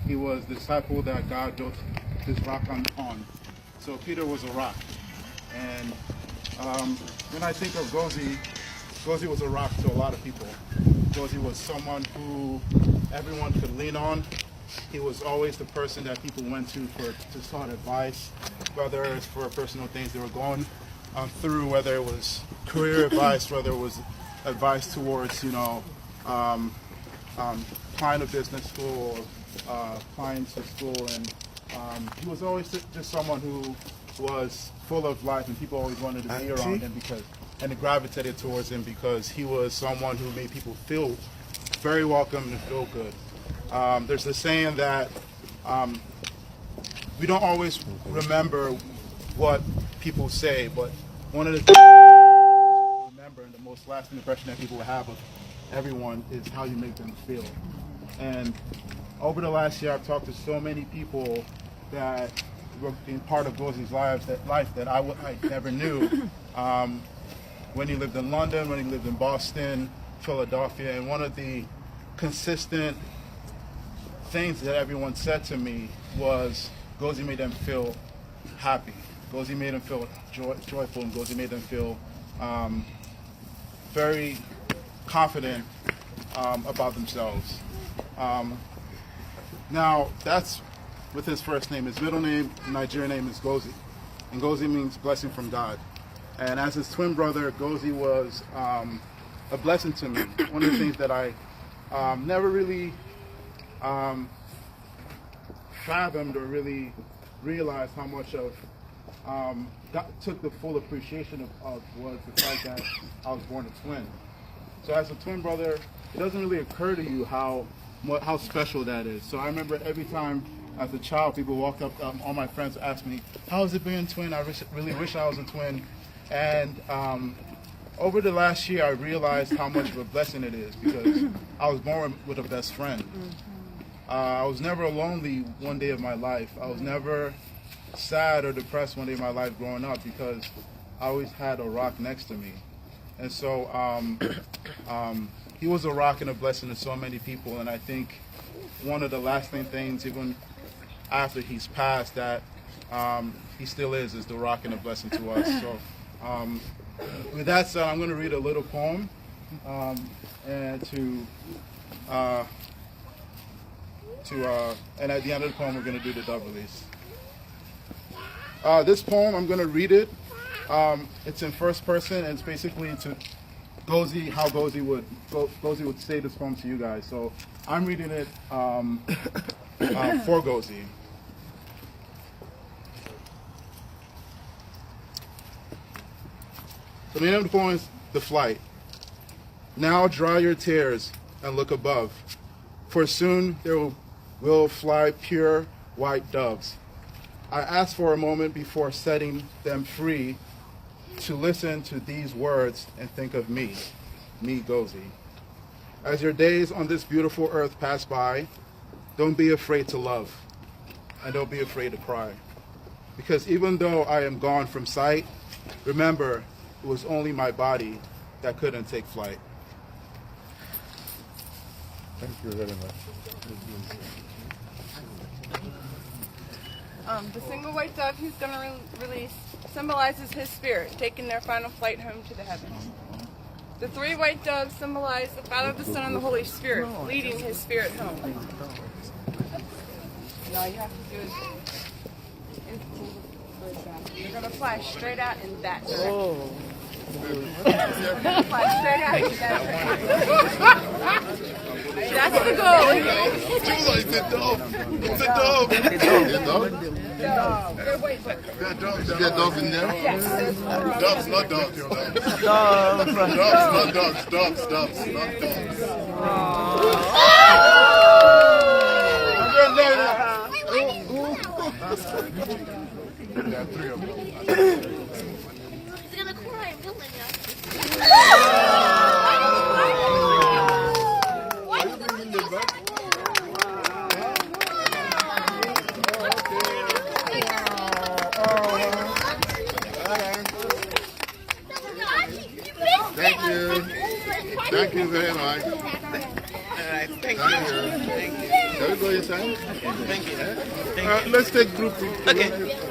He was the disciple that God built his rock on. So Peter was a rock. And when I think of Ngozi was a rock to a lot of people. Ngozi was someone who everyone could lean on. He was always the person that people went to sought advice, whether it's for personal things they were going through, whether it was career advice, whether it was advice towards, applying to business school, applying to school, and he was always just someone who was full of life, and people always wanted to be around him and they gravitated towards him because he was someone who made people feel very welcome and feel good. There's a saying that we don't always remember what people say, but one of the things to remember and the most lasting impression that people will have of everyone is how you make them feel. And over the last year, I've talked to so many people that were being part of Ngozi's life that I never knew. When he lived in London, when he lived in Boston, Philadelphia, and one of the consistent things that everyone said to me was Ngozi made them feel happy. Ngozi made them feel joyful, and Ngozi made them feel very confident about themselves. Now, that's with his first name. His middle name, Nigerian name, is Ngozi. And Ngozi means blessing from God. And as his twin brother, Ngozi was a blessing to me. One of the things that I never really fathomed or really realized how much of took the full appreciation of was the fact that I was born a twin. So as a twin brother, it doesn't really occur to you how special that is. So I remember every time as a child, people walked up, all my friends asked me, how is it being a twin? I really wish I was a twin. And over the last year, I realized how much of a blessing it is because I was born with a best friend. I was never lonely one day of my life. I was never sad or depressed one day of my life growing up because I always had a rock next to me. And so he was a rock and a blessing to so many people. And I think one of the lasting things, even after he's passed, that he still is the rock and a blessing to us. So with that said, I'm going to read a little poem, and and at the end of the poem, we're going to do the dub release. This poem, I'm going to read it. It's in first person, and it's basically to Ngozi, how Ngozi would say this poem to you guys. So I'm reading it for Ngozi. So the name of the poem is The Flight. Now dry your tears and look above, for soon there will fly pure white doves. I ask for a moment before setting them free to listen to these words and think of me, Ngozi. As your days on this beautiful earth pass by, don't be afraid to love, and don't be afraid to cry. Because even though I am gone from sight, remember, it was only my body that couldn't take flight. Thank you very much. The single white dove he's going to release symbolizes his spirit, taking their final flight home to the heavens. The three white doves symbolize the Father, the Son, and the Holy Spirit, leading his spirit home. And all you have to do is you're going to fly straight out in that direction. Fly straight out in that direction. That's the goal. It's a dove. It's a dove. It's a dove. They're white birds. Is there doves in there? Yes. Doves, not dogs. Doves, not dogs. Doves, not dogs. There are three of them. He's gonna cry. I'm telling you. Thank you. Thank you very much. All right, thank you. Thank you. Shall we go inside? Thank you. Let's take group. Okay.